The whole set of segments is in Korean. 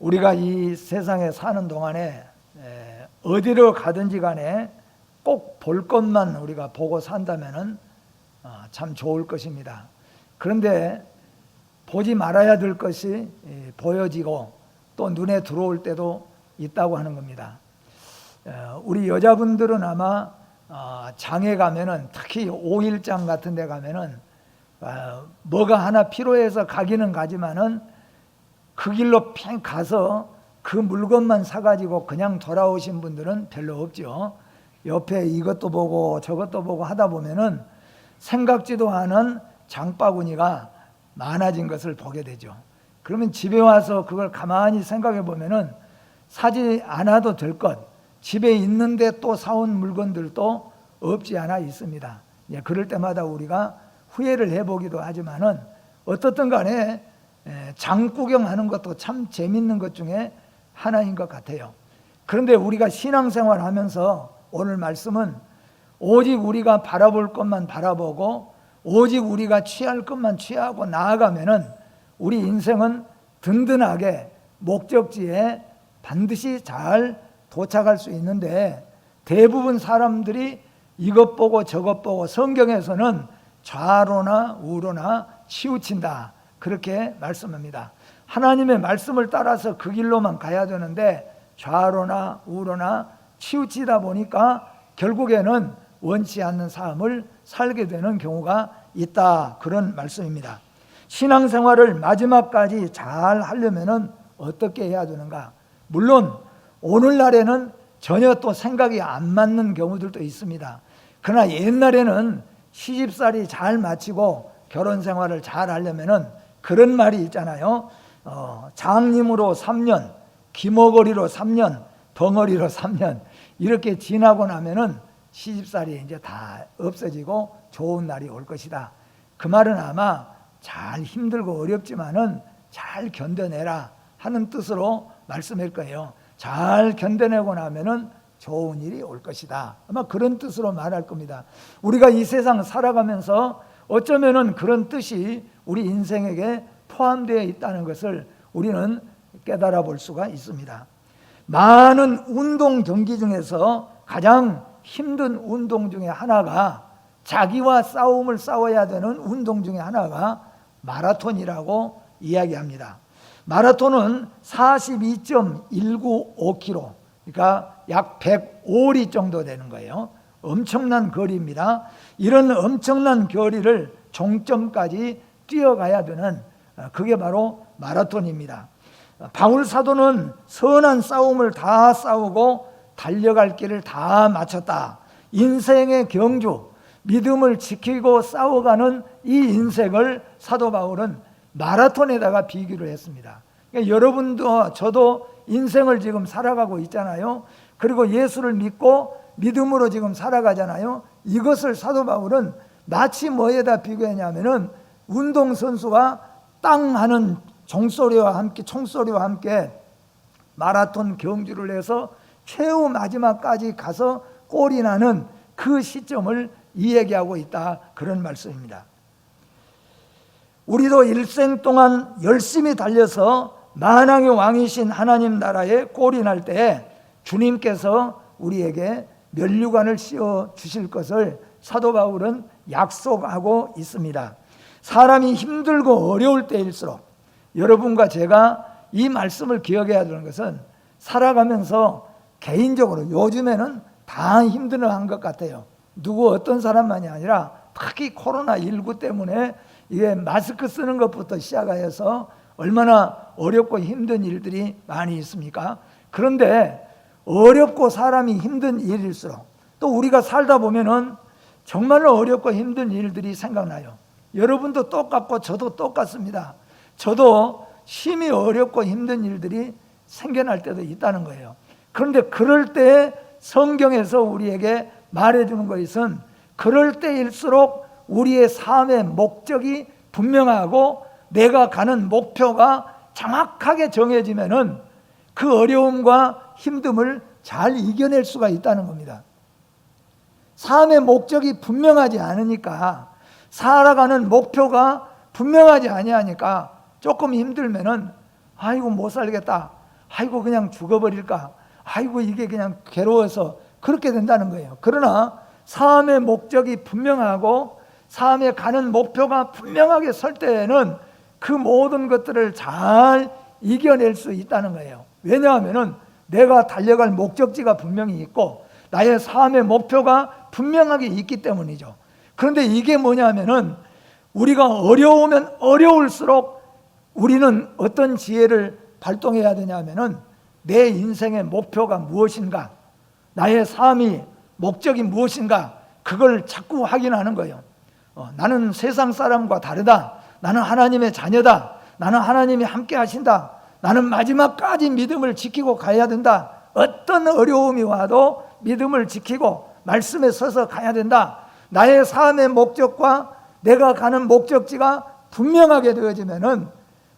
우리가 이 세상에 사는 동안에 어디로 가든지 간에 꼭 볼 것만 우리가 보고 산다면은 참 좋을 것입니다. 그런데 보지 말아야 될 것이 보여지고 또 눈에 들어올 때도 있다고 하는 겁니다. 우리 여자분들은 아마 장에 가면은, 특히 5일장 같은 데 가면은 뭐가 하나 필요해서 가기는 가지만은 그 길로 팽 가서 그 물건만 사가지고 그냥 돌아오신 분들은 별로 없죠. 옆에 이것도 보고 저것도 보고 하다 보면은 생각지도 않은 장바구니가 많아진 것을 보게 되죠. 그러면 집에 와서 그걸 가만히 생각해 보면은 사지 않아도 될 것, 집에 있는데 또 사온 물건들도 없지 않아 있습니다. 그럴 때마다 우리가 후회를 해보기도 하지만은 어떻든 간에 장 구경하는 것도 참 재밌는 것 중에 하나인 것 같아요. 그런데 우리가 신앙생활 하면서 오늘 말씀은 오직 우리가 바라볼 것만 바라보고 오직 우리가 취할 것만 취하고 나아가면은 우리 인생은 든든하게 목적지에 반드시 잘 도착할 수 있는데, 대부분 사람들이 이것 보고 저것 보고 성경에서는 좌로나 우로나 치우친다, 그렇게 말씀합니다. 하나님의 말씀을 따라서 그 길로만 가야 되는데 좌로나 우로나 치우치다 보니까 결국에는 원치 않는 삶을 살게 되는 경우가 있다, 그런 말씀입니다. 신앙생활을 마지막까지 잘 하려면 어떻게 해야 되는가? 물론 오늘날에는 전혀 또 생각이 안 맞는 경우들도 있습니다. 그러나 옛날에는 시집살이 잘 마치고 결혼생활을 잘 하려면 그런 말이 있잖아요. 장님으로 3년, 기머거리로 3년, 덩어리로 3년 이렇게 지나고 나면은 시집살이 이제 다 없어지고 좋은 날이 올 것이다. 그 말은 아마 잘 힘들고 어렵지만은 잘 견뎌내라 하는 뜻으로 말씀할 거예요. 잘 견뎌내고 나면은 좋은 일이 올 것이다, 아마 그런 뜻으로 말할 겁니다. 우리가 이 세상 살아가면서 어쩌면은 그런 뜻이 우리 인생에게 포함되어 있다는 것을 우리는 깨달아 볼 수가 있습니다. 많은 운동 경기 중에서 가장 힘든 운동 중에 하나가, 자기와 싸움을 싸워야 되는 운동 중에 하나가 마라톤이라고 이야기합니다. 마라톤은 42.195km, 그러니까 약 105리 정도 되는 거예요. 엄청난 거리입니다. 이런 엄청난 거리를 종점까지 뛰어가야 되는, 그게 바로 마라톤입니다. 바울 사도는 선한 싸움을 다 싸우고 달려갈 길을 다 마쳤다. 인생의 경주, 믿음을 지키고 싸워가는 이 인생을 사도 바울은 마라톤에다가 비교를 했습니다. 그러니까 여러분도 저도 인생을 지금 살아가고 있잖아요. 그리고 예수를 믿고 믿음으로 지금 살아가잖아요. 이것을 사도 바울은 마치 뭐에다 비교했냐면은 운동선수가 땅 하는 총소리와 함께 마라톤 경주를 해서 최후 마지막까지 가서 골이 나는 그 시점을 이야기하고 있다, 그런 말씀입니다. 우리도 일생 동안 열심히 달려서 만왕의 왕이신 하나님 나라에 골이 날 때 주님께서 우리에게 면류관을 씌워 주실 것을 사도 바울은 약속하고 있습니다. 사람이 힘들고 어려울 때일수록 여러분과 제가 이 말씀을 기억해야 되는 것은, 살아가면서 개인적으로 요즘에는 다 힘들어한 것 같아요. 누구 어떤 사람만이 아니라 특히 코로나19 때문에 이게 마스크 쓰는 것부터 시작하여서 얼마나 어렵고 힘든 일들이 많이 있습니까? 그런데 어렵고 사람이 힘든 일일수록 또 우리가 살다 보면은 정말로 어렵고 힘든 일들이 생각나요. 여러분도 똑같고 저도 똑같습니다. 저도 심히 어렵고 힘든 일들이 생겨날 때도 있다는 거예요. 그런데 그럴 때 성경에서 우리에게 말해주는 것은, 그럴 때일수록 우리의 삶의 목적이 분명하고 내가 가는 목표가 정확하게 정해지면은 그 어려움과 힘듦을 잘 이겨낼 수가 있다는 겁니다. 삶의 목적이 분명하지 않으니까, 살아가는 목표가 분명하지 아니하니까 조금 힘들면은 아이고 못 살겠다, 아이고 그냥 죽어버릴까, 아이고 이게 그냥 괴로워서 그렇게 된다는 거예요. 그러나 삶의 목적이 분명하고 삶에 가는 목표가 분명하게 설 때에는 그 모든 것들을 잘 이겨낼 수 있다는 거예요. 왜냐하면 내가 달려갈 목적지가 분명히 있고 나의 삶의 목표가 분명하게 있기 때문이죠. 그런데 이게 뭐냐면은 우리가 어려우면 어려울수록 우리는 어떤 지혜를 발동해야 되냐면은 내 인생의 목표가 무엇인가, 나의 삶이 목적이 무엇인가, 그걸 자꾸 확인하는 거예요. 나는 세상 사람과 다르다, 나는 하나님의 자녀다, 나는 하나님이 함께 하신다, 나는 마지막까지 믿음을 지키고 가야 된다, 어떤 어려움이 와도 믿음을 지키고 말씀에 서서 가야 된다. 나의 삶의 목적과 내가 가는 목적지가 분명하게 되어지면은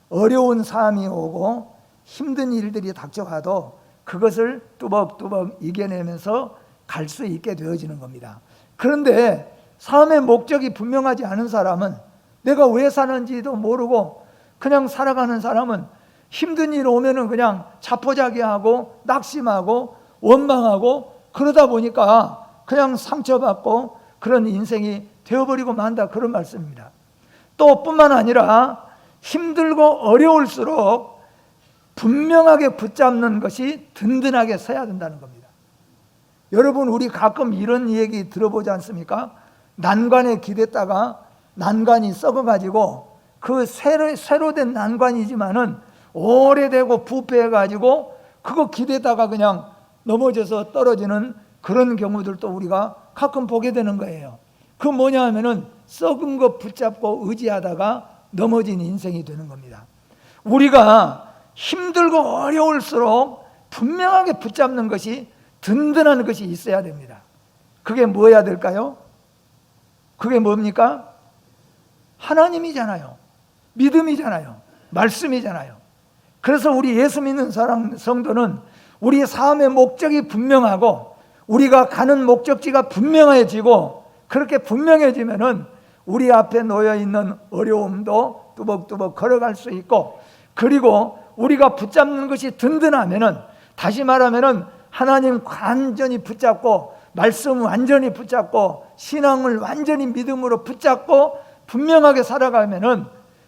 어려운 삶이 오고 힘든 일들이 닥쳐가도 그것을 뚜벅뚜벅 이겨내면서 갈 수 있게 되어지는 겁니다. 그런데 삶의 목적이 분명하지 않은 사람은, 내가 왜 사는지도 모르고 그냥 살아가는 사람은 힘든 일 오면은 그냥 자포자기하고 낙심하고 원망하고 그러다 보니까 그냥 상처받고 그런 인생이 되어버리고 만다, 그런 말씀입니다. 또 뿐만 아니라 힘들고 어려울수록 분명하게 붙잡는 것이 든든하게 서야 된다는 겁니다. 여러분, 우리 가끔 이런 얘기 들어보지 않습니까? 난관에 기댔다가 난관이 썩어가지고 그 새로 된 난관이지만은 오래되고 부패해가지고 그거 기대다가 그냥 넘어져서 떨어지는 그런 경우들도 우리가 가끔 보게 되는 거예요. 그 뭐냐 하면은 썩은 거 붙잡고 의지하다가 넘어진 인생이 되는 겁니다. 우리가 힘들고 어려울수록 분명하게 붙잡는 것이, 든든한 것이 있어야 됩니다. 그게 뭐야 될까요? 그게 뭡니까? 하나님이잖아요. 믿음이잖아요. 말씀이잖아요. 그래서 우리 예수 믿는 사람 성도는 우리 삶의 목적이 분명하고 우리가 가는 목적지가 분명해지고, 그렇게 분명해지면은 우리 앞에 놓여 있는 어려움도 뚜벅뚜벅 걸어갈 수 있고, 그리고 우리가 붙잡는 것이 든든하면은, 다시 말하면은 하나님 완전히 붙잡고 말씀 완전히 붙잡고 신앙을 완전히 믿음으로 붙잡고 분명하게 살아가면은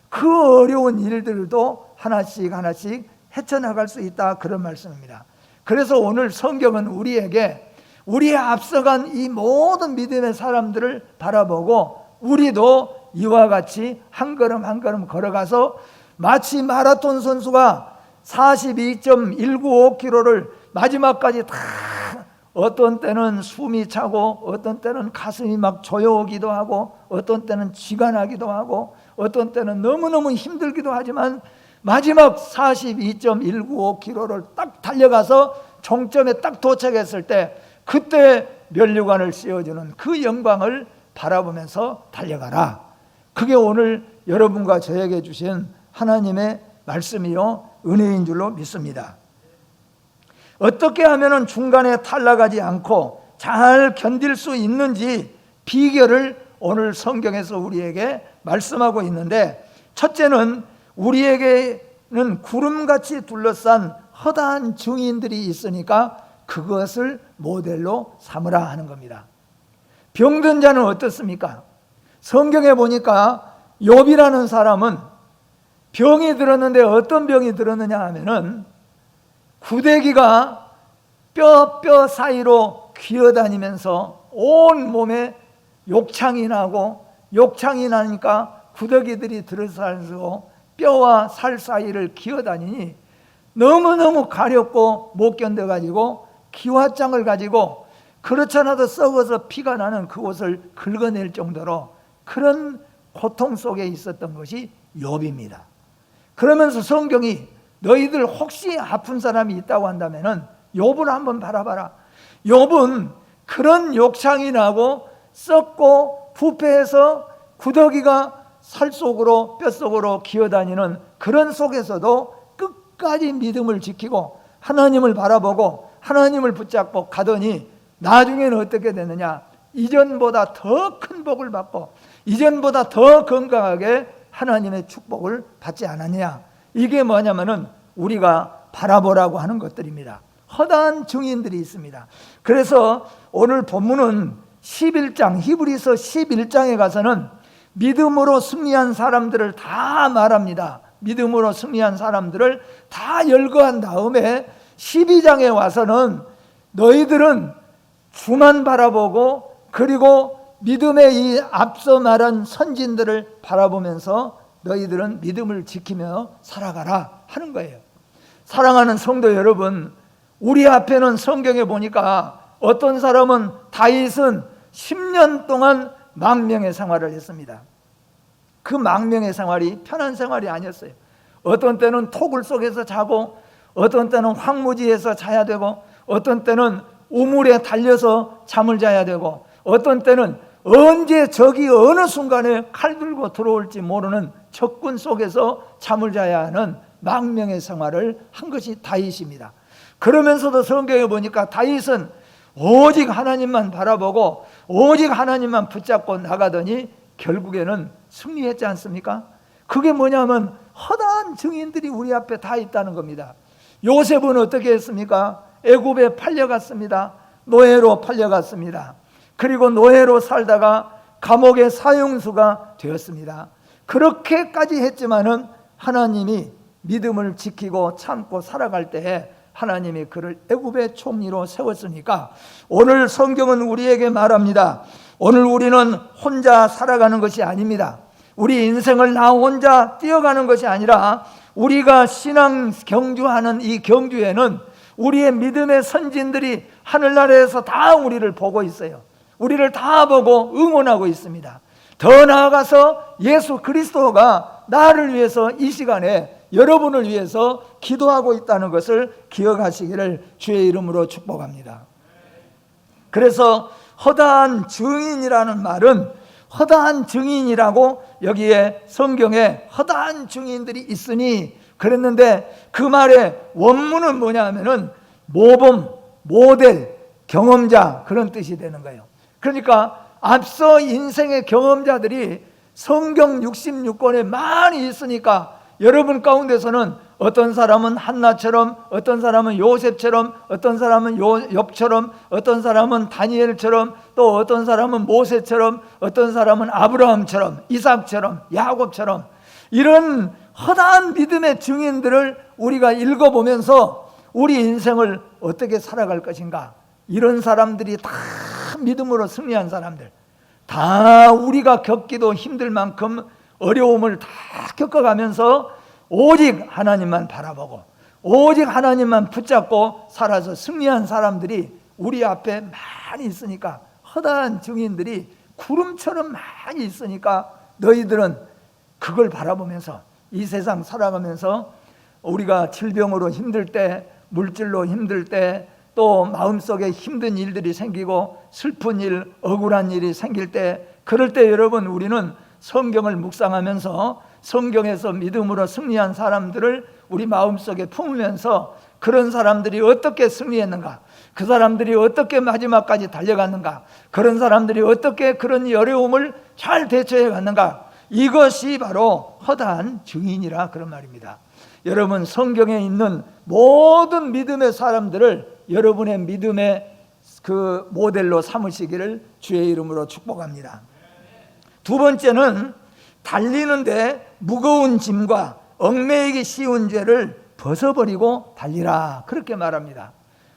그 어려운 일들도 하나씩 하나씩 헤쳐나갈 수 있다, 그런 말씀입니다. 그래서 오늘 성경은 우리에게 우리의 앞서간 이 모든 믿음의 사람들을 바라보고 우리도 이와 같이 한 걸음 한 걸음 걸어가서 마치 마라톤 선수가 42.195km를 마지막까지 다, 어떤 때는 숨이 차고 어떤 때는 가슴이 막 조여오기도 하고 어떤 때는 쥐가 나기도 하고 어떤 때는 너무너무 힘들기도 하지만 마지막 42.195km를 딱 달려가서 종점에 딱 도착했을 때 그때 면류관을 씌워주는 그 영광을 바라보면서 달려가라. 그게 오늘 여러분과 저에게 주신 하나님의 말씀이요 은혜인 줄로 믿습니다. 어떻게 하면 중간에 탈락하지 않고 잘 견딜 수 있는지 비결을 오늘 성경에서 우리에게 말씀하고 있는데, 첫째는 우리에게는 구름같이 둘러싼 허다한 증인들이 있으니까 그것을 모델로 삼으라 하는 겁니다. 병든 자는 어떻습니까? 성경에 보니까 욥이라는 사람은 병이 들었는데 어떤 병이 들었느냐 하면은 구데기가 뼈 사이로 기어다니면서 온 몸에 욕창이 나고, 욕창이 나니까 구더기들이 들어서서 뼈와 살 사이를 기어다니니 너무너무 가렵고 못 견뎌가지고 기화장을 가지고 그렇잖아도 썩어서 피가 나는 그곳을 긁어낼 정도로 그런 고통 속에 있었던 것이 욥입니다. 그러면서 성경이 너희들 혹시 아픈 사람이 있다고 한다면은 욥을 한번 바라봐라. 욥은 그런 욕창이 나고 썩고 부패해서 구더기가 살 속으로 뼈 속으로 기어다니는 그런 속에서도 끝까지 믿음을 지키고 하나님을 바라보고 하나님을 붙잡고 가더니 나중에는 어떻게 되느냐? 이전보다 더 큰 복을 받고 이전보다 더 건강하게 하나님의 축복을 받지 않았냐? 이게 뭐냐면은 우리가 바라보라고 하는 것들입니다. 허다한 증인들이 있습니다. 그래서 오늘 본문은 11장, 히브리서 11장에 가서는 믿음으로 승리한 사람들을 다 말합니다. 믿음으로 승리한 사람들을 다 열거한 다음에 12장에 와서는 너희들은 주만 바라보고 그리고 믿음의 이 앞서 말한 선진들을 바라보면서 너희들은 믿음을 지키며 살아가라 하는 거예요. 사랑하는 성도 여러분, 우리 앞에는 성경에 보니까 어떤 사람은 다윗은 10년 동안 망명의 생활을 했습니다. 그 망명의 생활이 편한 생활이 아니었어요. 어떤 때는 토굴 속에서 자고, 어떤 때는 황무지에서 자야 되고, 어떤 때는 우물에 달려서 잠을 자야 되고, 어떤 때는 언제 적이 어느 순간에 칼 들고 들어올지 모르는 적군 속에서 잠을 자야 하는 망명의 생활을 한 것이 다윗입니다. 그러면서도 성경에 보니까 다윗은 오직 하나님만 바라보고 오직 하나님만 붙잡고 나가더니 결국에는 승리했지 않습니까? 그게 뭐냐면 허다한 증인들이 우리 앞에 다 있다는 겁니다. 요셉은 어떻게 했습니까? 애굽에 팔려갔습니다. 노예로 팔려갔습니다. 그리고 노예로 살다가 감옥의 사형수가 되었습니다. 그렇게까지 했지만은 하나님이 믿음을 지키고 참고 살아갈 때에 하나님이 그를 애굽의 총리로 세웠으니까 오늘 성경은 우리에게 말합니다. 오늘 우리는 혼자 살아가는 것이 아닙니다. 우리 인생을 나 혼자 뛰어가는 것이 아니라 우리가 신앙 경주하는 이 경주에는 우리의 믿음의 선진들이 하늘나라에서 다 우리를 보고 있어요. 우리를 다 보고 응원하고 있습니다. 더 나아가서 예수 그리스도가 나를 위해서 이 시간에 여러분을 위해서 기도하고 있다는 것을 기억하시기를 주의 이름으로 축복합니다. 그래서 허다한 증인이라는 말은 허다한 증인이라고 여기에 성경에 허다한 증인들이 있으니 그랬는데 그 말의 원문은 뭐냐 하면은 모범, 모델, 경험자 그런 뜻이 되는 거예요. 그러니까 앞서 인생의 경험자들이 성경 66권에 많이 있으니까 여러분 가운데서는 어떤 사람은 한나처럼, 어떤 사람은 요셉처럼, 어떤 사람은 욥처럼, 어떤 사람은 다니엘처럼, 또 어떤 사람은 모세처럼, 어떤 사람은 아브라함처럼, 이삭처럼, 야곱처럼 이런 허다한 믿음의 증인들을 우리가 읽어보면서 우리 인생을 어떻게 살아갈 것인가, 이런 사람들이 다 믿음으로 승리한 사람들, 다 우리가 겪기도 힘들 만큼 어려움을 다 겪어가면서 오직 하나님만 바라보고 오직 하나님만 붙잡고 살아서 승리한 사람들이 우리 앞에 많이 있으니까, 허다한 증인들이 구름처럼 많이 있으니까 너희들은 그걸 바라보면서 이 세상 살아가면서 우리가 질병으로 힘들 때, 물질로 힘들 때, 또 마음속에 힘든 일들이 생기고 슬픈 일, 억울한 일이 생길 때, 그럴 때 여러분 우리는 성경을 묵상하면서 성경에서 믿음으로 승리한 사람들을 우리 마음속에 품으면서 그런 사람들이 어떻게 승리했는가, 그 사람들이 어떻게 마지막까지 달려갔는가, 그런 사람들이 어떻게 그런 어려움을 잘 대처해 갔는가, 이것이 바로 허다한 증인이라 그런 말입니다. 여러분 성경에 있는 모든 믿음의 사람들을 여러분의 믿음의 그 모델로 삼으시기를 주의 이름으로 축복합니다. 두 번째는 달리는데 무거운 짐과 얽매이기 쉬운 죄를 벗어버리고 달리라, 그렇게 말합니다.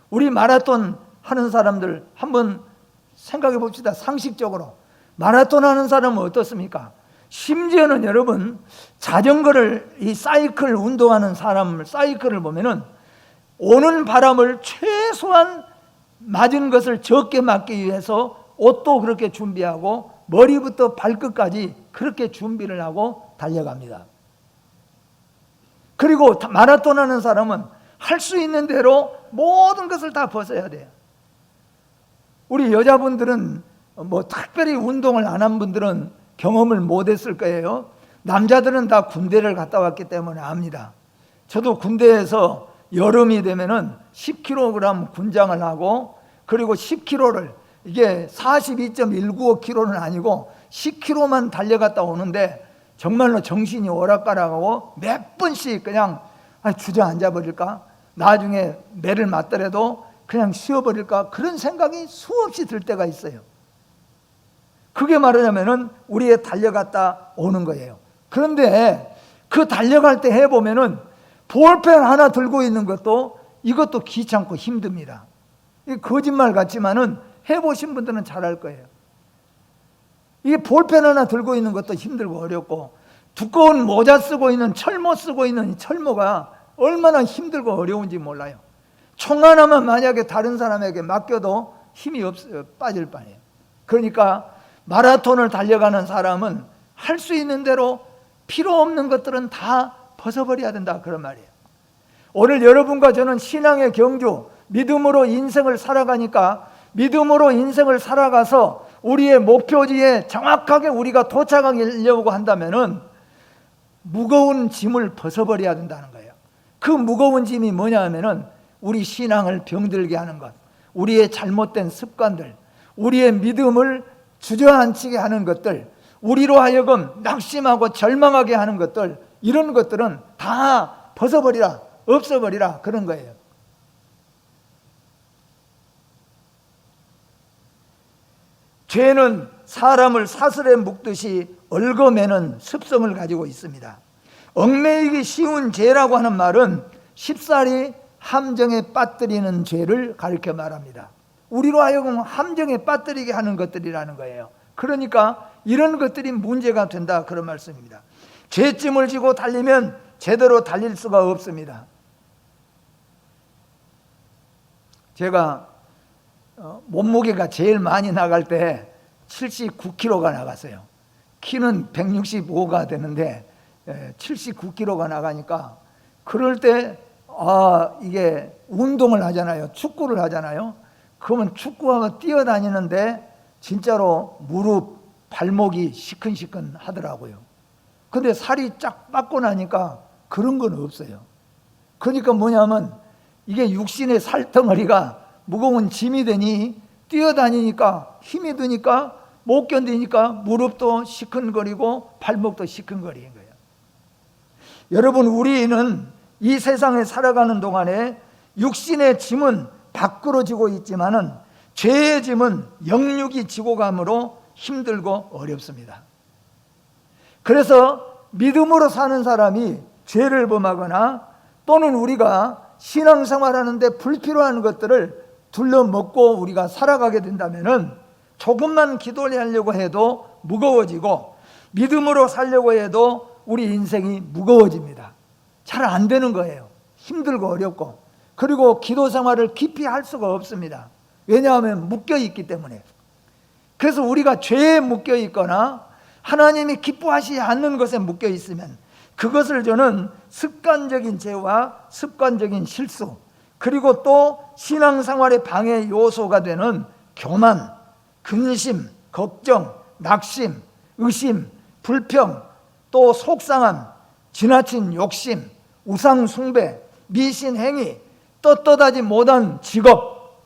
우리 마라톤 하는 사람들 한번 생각해 봅시다. 상식적으로 마라톤 하는 사람은 어떻습니까? 심지어는 여러분 자전거를, 이 사이클 운동하는 사람을, 사이클을 보면은 오는 바람을 최소한 맞은 것을 적게 맞기 위해서 옷도 그렇게 준비하고 머리부터 발끝까지 그렇게 준비를 하고 달려갑니다. 그리고 마라톤 하는 사람은 할 수 있는 대로 모든 것을 다 벗어야 돼요. 우리 여자분들은 뭐 특별히 운동을 안 한 분들은 경험을 못했을 거예요. 남자들은 다 군대를 갔다 왔기 때문에 압니다. 저도 군대에서 여름이 되면은 10kg 군장을 하고, 그리고 10km를, 이게 42.195km는 아니고 10km만 달려갔다 오는데 정말로 정신이 오락가락하고 몇 번씩 그냥 주저앉아 버릴까, 나중에 매를 맞더라도 그냥 쉬어버릴까 그런 생각이 수없이 들 때가 있어요. 그게 말하자면은 우리의 달려갔다 오는 거예요. 그런데 그 달려갈 때 해보면은 볼펜 하나 들고 있는 것도 이것도 귀찮고 힘듭니다. 거짓말 같지만은 해보신 분들은 잘 알 거예요. 이게 볼펜 하나 들고 있는 것도 힘들고 어렵고, 두꺼운 모자 쓰고 있는, 철모 쓰고 있는 이 철모가 얼마나 힘들고 어려운지 몰라요. 총 하나만 만약에 다른 사람에게 맡겨도 힘이 없어요. 빠질 판이에요. 그러니까 마라톤을 달려가는 사람은 할 수 있는 대로 필요 없는 것들은 다 벗어버려야 된다, 그런 말이에요. 오늘 여러분과 저는 신앙의 경주, 믿음으로 인생을 살아가니까, 믿음으로 인생을 살아가서 우리의 목표지에 정확하게 우리가 도착하려고 한다면은 무거운 짐을 벗어버려야 된다는 거예요. 그 무거운 짐이 뭐냐 하면은 우리 신앙을 병들게 하는 것, 우리의 잘못된 습관들, 우리의 믿음을 주저앉히게 하는 것들, 우리로 하여금 낙심하고 절망하게 하는 것들, 이런 것들은 다 벗어버리라, 없어버리라, 그런 거예요. 죄는 사람을 사슬에 묶듯이 얽어매는 습성을 가지고 있습니다. 얽매이기 쉬운 죄라고 하는 말은 쉽사리 함정에 빠뜨리는 죄를 가리켜 말합니다. 우리로 하여금 함정에 빠뜨리게 하는 것들이라는 거예요. 그러니까 이런 것들이 문제가 된다, 그런 말씀입니다. 죄짐을 지고 달리면 제대로 달릴 수가 없습니다. 제가 몸무게가 제일 많이 나갈 때 79kg가 나갔어요. 키는 165가 되는데 79kg가 나가니까, 그럴 때 이게 운동을 하잖아요. 축구를 하잖아요. 그러면 축구하고 뛰어다니는데 진짜로 무릎, 발목이 시큰시큰 하더라고요. 근데 살이 쫙 빠고 나니까 그런 건 없어요. 그러니까 뭐냐면 이게 육신의 살덩어리가 무거운 짐이 되니 뛰어다니니까 힘이 드니까 못 견디니까 무릎도 시큰거리고 발목도 시큰거리는 거예요. 여러분, 우리는 이 세상에 살아가는 동안에 육신의 짐은 밖으로 지고 있지만은 죄의 짐은 영육이 지고 감으로 힘들고 어렵습니다. 그래서 믿음으로 사는 사람이 죄를 범하거나 또는 우리가 신앙생활하는데 불필요한 것들을 둘러먹고 우리가 살아가게 된다면은 조금만 기도를 하려고 해도 무거워지고, 믿음으로 살려고 해도 우리 인생이 무거워집니다. 잘 안 되는 거예요. 힘들고 어렵고. 그리고 기도 생활을 깊이 할 수가 없습니다. 왜냐하면 묶여 있기 때문에. 그래서 우리가 죄에 묶여 있거나 하나님이 기뻐하시지 않는 것에 묶여 있으면 그것을 저는 습관적인 죄와 습관적인 실수, 그리고 또 신앙생활의 방해 요소가 되는 교만, 근심, 걱정, 낙심, 의심, 불평, 또 속상함, 지나친 욕심, 우상 숭배, 미신 행위, 떳떳하지 못한 직업,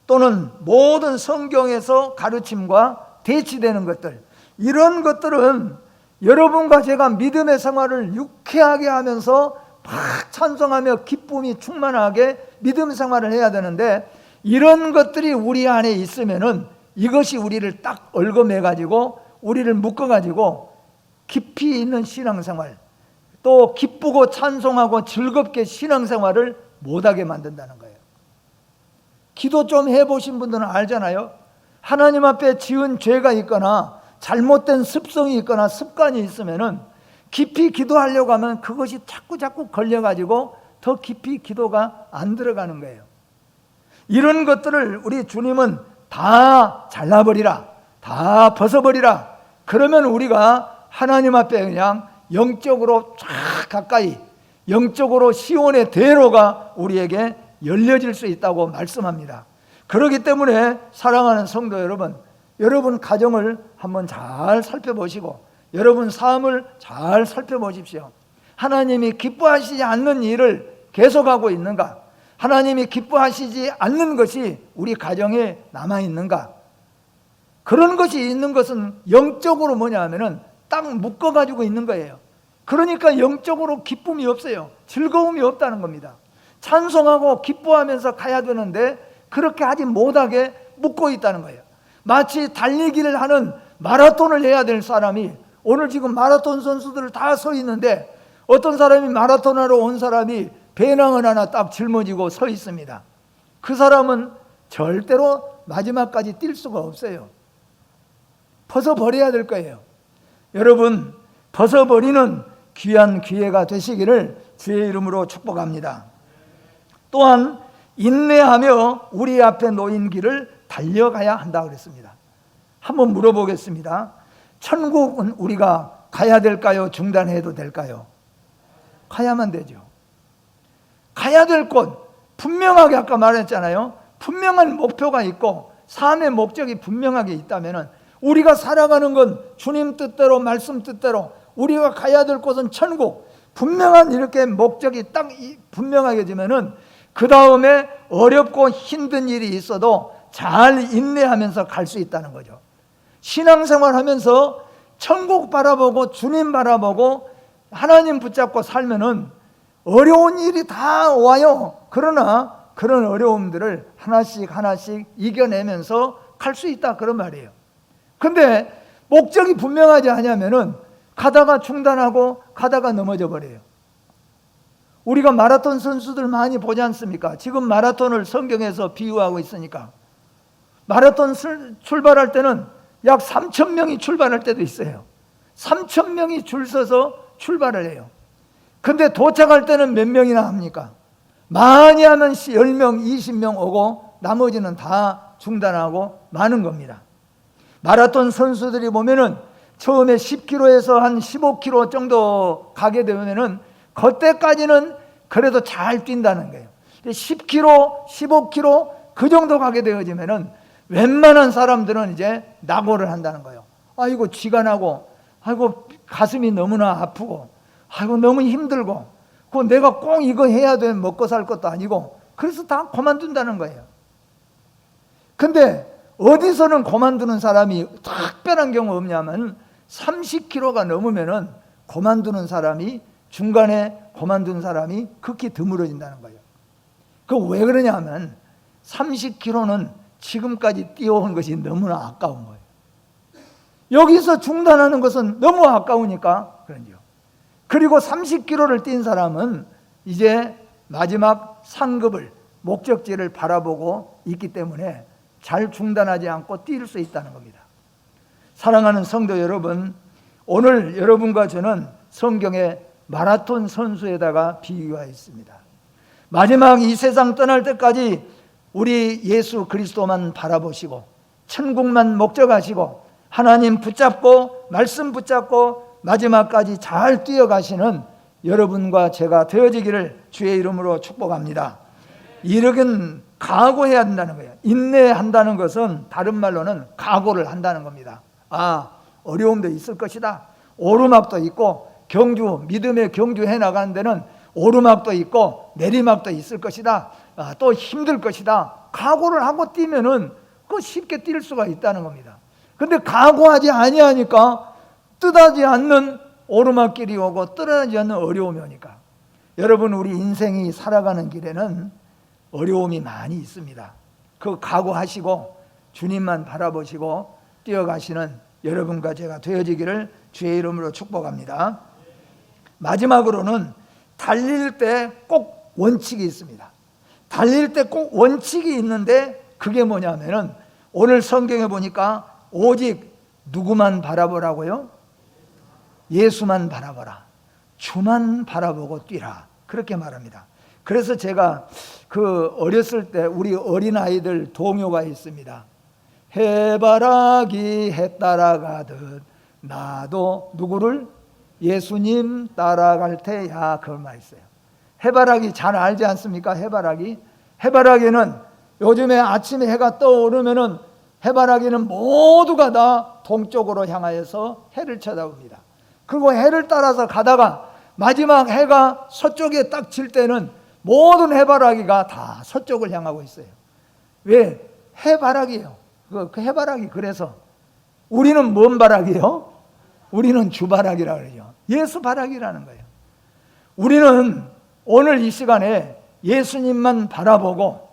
또는 모든 성경에서 가르침과 대치되는 것들, 이런 것들은 여러분과 제가 믿음의 생활을 유쾌하게 하면서 막 찬송하며 기쁨이 충만하게 믿음 생활을 해야 되는데, 이런 것들이 우리 안에 있으면은 이것이 우리를 딱 얽어매 가지고 우리를 묶어 가지고 깊이 있는 신앙생활, 또 기쁘고 찬송하고 즐겁게 신앙생활을 못하게 만든다는 거예요. 기도 좀 해보신 분들은 알잖아요. 하나님 앞에 지은 죄가 있거나 잘못된 습성이 있거나 습관이 있으면은 깊이 기도하려고 하면 그것이 자꾸 걸려가지고 더 깊이 기도가 안 들어가는 거예요. 이런 것들을 우리 주님은 다 잘라버리라, 다 벗어버리라. 그러면 우리가 하나님 앞에 그냥 영적으로 쫙 가까이, 영적으로 시온의 대로가 우리에게 열려질 수 있다고 말씀합니다. 그렇기 때문에 사랑하는 성도 여러분, 여러분 가정을 한번 잘 살펴보시고 여러분 삶을 잘 살펴보십시오. 하나님이 기뻐하시지 않는 일을 계속하고 있는가? 하나님이 기뻐하시지 않는 것이 우리 가정에 남아있는가? 그런 것이 있는 것은 영적으로 뭐냐 하면은 딱 묶어가지고 있는 거예요. 그러니까 영적으로 기쁨이 없어요. 즐거움이 없다는 겁니다. 찬송하고 기뻐하면서 가야 되는데 그렇게 하지 못하게 묶고 있다는 거예요. 마치 달리기를 하는 마라톤을 해야 될 사람이, 오늘 지금 마라톤 선수들 다 서 있는데 어떤 사람이 마라톤하러 온 사람이 배낭을 하나 딱 짊어지고 서 있습니다. 그 사람은 절대로 마지막까지 뛸 수가 없어요. 벗어버려야 될 거예요. 여러분, 벗어버리는 귀한 기회가 되시기를 주의 이름으로 축복합니다. 또한 인내하며 우리 앞에 놓인 길을 달려가야 한다 그랬습니다. 한번 물어보겠습니다. 천국은 우리가 가야 될까요? 중단해도 될까요? 가야만 되죠. 가야 될 곳, 분명하게 아까 말했잖아요. 분명한 목표가 있고 삶의 목적이 분명하게 있다면 우리가 살아가는 건 주님 뜻대로, 말씀 뜻대로 우리가 가야 될 곳은 천국, 분명한 이렇게 목적이 딱 분명하게 되면은 그 다음에 어렵고 힘든 일이 있어도 잘 인내하면서 갈 수 있다는 거죠. 신앙생활 하면서 천국 바라보고 주님 바라보고 하나님 붙잡고 살면은 어려운 일이 다 와요. 그러나 그런 어려움들을 하나씩 하나씩 이겨내면서 갈 수 있다, 그런 말이에요. 근데 목적이 분명하지 않으면은 가다가 중단하고 가다가 넘어져 버려요. 우리가 마라톤 선수들 많이 보지 않습니까? 지금 마라톤을 성경에서 비유하고 있으니까 마라톤 출발할 때는 약 3,000명이 출발할 때도 있어요. 3,000명이 줄 서서 출발을 해요. 근데 도착할 때는 몇 명이나 합니까? 많이 하면 10명, 20명 오고 나머지는 다 중단하고 마는 겁니다. 마라톤 선수들이 보면은 처음에 10km에서 한 15km 정도 가게 되면은 그때까지는 그래도 잘 뛴다는 거예요. 10km, 15km 그 정도 가게 되어지면은 웬만한 사람들은 이제 낙오를 한다는 거예요. 아이고 쥐가 나고, 아이고 가슴이 너무나 아프고, 아이고 너무 힘들고, 그 내가 꼭 이거 해야 돼 먹고 살 것도 아니고, 그래서 다 그만둔다는 거예요. 근데 어디서는 그만두는 사람이 특별한 경우 없냐면 30km가 넘으면은 그만두는 사람이, 중간에 그만둔 사람이 극히 드물어진다는 거예요. 그 왜 그러냐면 30km는 지금까지 뛰어온 것이 너무나 아까운 거예요. 여기서 중단하는 것은 너무 아까우니까 그런지요. 그리고 30km를 뛴 사람은 이제 마지막 상급을, 목적지를 바라보고 있기 때문에 잘 중단하지 않고 뛸 수 있다는 겁니다. 사랑하는 성도 여러분, 오늘 여러분과 저는 성경의 마라톤 선수에다가 비유하였습니다. 마지막 이 세상 떠날 때까지 우리 예수 그리스도만 바라보시고 천국만 목적하시고 하나님 붙잡고 말씀 붙잡고 마지막까지 잘 뛰어가시는 여러분과 제가 되어지기를 주의 이름으로 축복합니다. 이르긴 각오해야 한다는 거예요. 인내한다는 것은 다른 말로는 각오를 한다는 겁니다. 어려움도 있을 것이다. 오르막도 있고, 경주, 믿음의 경주해 나가는 데는 오르막도 있고 내리막도 있을 것이다. 또 힘들 것이다. 각오를 하고 뛰면은 그 쉽게 뛸 수가 있다는 겁니다. 근데 각오하지 아니하니까 뜻하지 않는 오르막길이 오고 뜻하지 않는 어려움이 오니까, 여러분, 우리 인생이 살아가는 길에는 어려움이 많이 있습니다. 그 각오하시고 주님만 바라보시고 뛰어가시는 여러분과 제가 되어지기를 주의 이름으로 축복합니다. 마지막으로는 달릴 때 꼭 원칙이 있습니다. 달릴 때 꼭 원칙이 있는데 그게 뭐냐면은 오늘 성경에 보니까 오직 누구만 바라보라고요? 예수만 바라보라. 주만 바라보고 뛰라. 그렇게 말합니다. 그래서 제가 그 어렸을 때 우리 어린아이들 동요가 있습니다. 해바라기 해 따라가듯 나도 누구를? 예수님 따라갈 테야. 그런 말 있어요. 해바라기 잘 알지 않습니까? 해바라기는 요즘에 아침에 해가 떠오르면은 해바라기는 모두가 다 동쪽으로 향하여서 해를 쳐다봅니다. 그리고 해를 따라서 가다가 마지막 해가 서쪽에 딱 질 때는 모든 해바라기가 다 서쪽을 향하고 있어요. 왜? 해바라기예요. 그 해바라기. 그래서 우리는 뭔 바라기요? 우리는 주바라기라고 그러죠. 예수 바라기라는 거예요. 우리는 오늘 이 시간에 예수님만 바라보고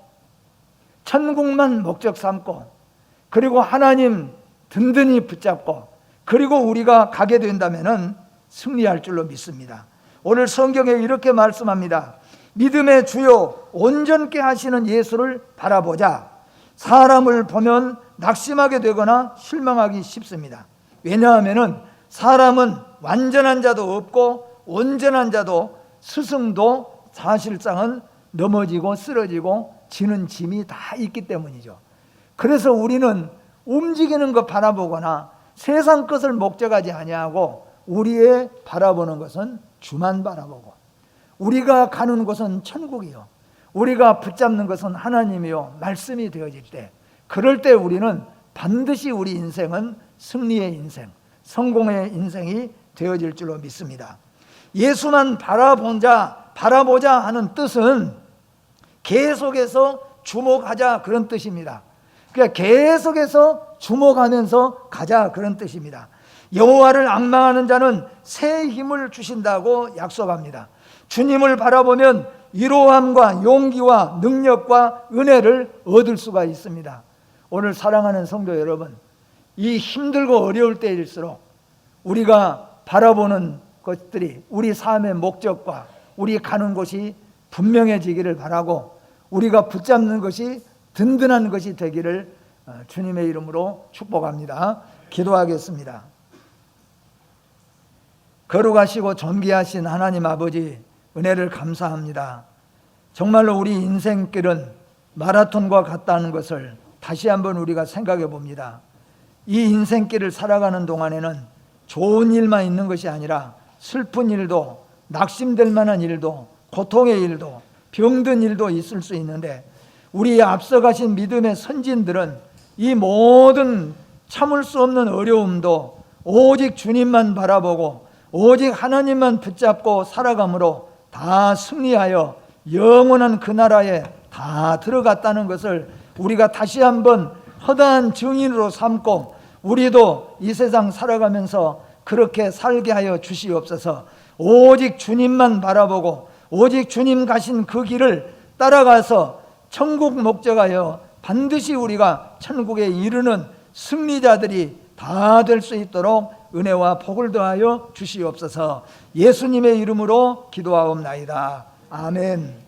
천국만 목적 삼고 그리고 하나님 든든히 붙잡고 그리고 우리가 가게 된다면 승리할 줄로 믿습니다. 오늘 성경에 이렇게 말씀합니다. 믿음의 주요 온전케 하시는 예수를 바라보자. 사람을 보면 낙심하게 되거나 실망하기 쉽습니다. 왜냐하면 사람은 완전한 자도 없고 온전한 자도 스승도 사실상은 넘어지고 쓰러지고 지는 짐이 다 있기 때문이죠. 그래서 우리는 움직이는 것 바라보거나 세상 것을 목적하지 아니하고 우리의 바라보는 것은 주만 바라보고 우리가 가는 곳은 천국이요 우리가 붙잡는 것은 하나님이요 말씀이 되어질 때 그럴 때 우리는 반드시 우리 인생은 승리의 인생, 성공의 인생이 되어질 줄로 믿습니다. 예수만 바라보자 하는 뜻은 계속해서 주목하자 그런 뜻입니다. 그러니까 계속해서 주목하면서 가자 그런 뜻입니다. 여호와를 앙망하는 자는 새 힘을 주신다고 약속합니다. 주님을 바라보면 위로함과 용기와 능력과 은혜를 얻을 수가 있습니다. 오늘 사랑하는 성도 여러분, 이 힘들고 어려울 때일수록 우리가 바라보는 것들이 우리 삶의 목적과 우리 가는 곳이 분명해지기를 바라고 우리가 붙잡는 것이 든든한 것이 되기를 주님의 이름으로 축복합니다. 기도하겠습니다. 거룩하시고 존귀하신 하나님 아버지, 은혜를 감사합니다. 정말로 우리 인생길은 마라톤과 같다는 것을 다시 한번 우리가 생각해 봅니다. 이 인생길을 살아가는 동안에는 좋은 일만 있는 것이 아니라 슬픈 일도, 낙심될 만한 일도, 고통의 일도, 병든 일도 있을 수 있는데 우리 앞서가신 믿음의 선진들은 이 모든 참을 수 없는 어려움도 오직 주님만 바라보고 오직 하나님만 붙잡고 살아감으로 다 승리하여 영원한 그 나라에 다 들어갔다는 것을 우리가 다시 한번 허다한 증인으로 삼고 우리도 이 세상 살아가면서 그렇게 살게 하여 주시옵소서. 오직 주님만 바라보고 오직 주님 가신 그 길을 따라가서 천국 목적하여 반드시 우리가 천국에 이르는 승리자들이 다 될 수 있도록 은혜와 복을 더하여 주시옵소서. 예수님의 이름으로 기도하옵나이다. 아멘.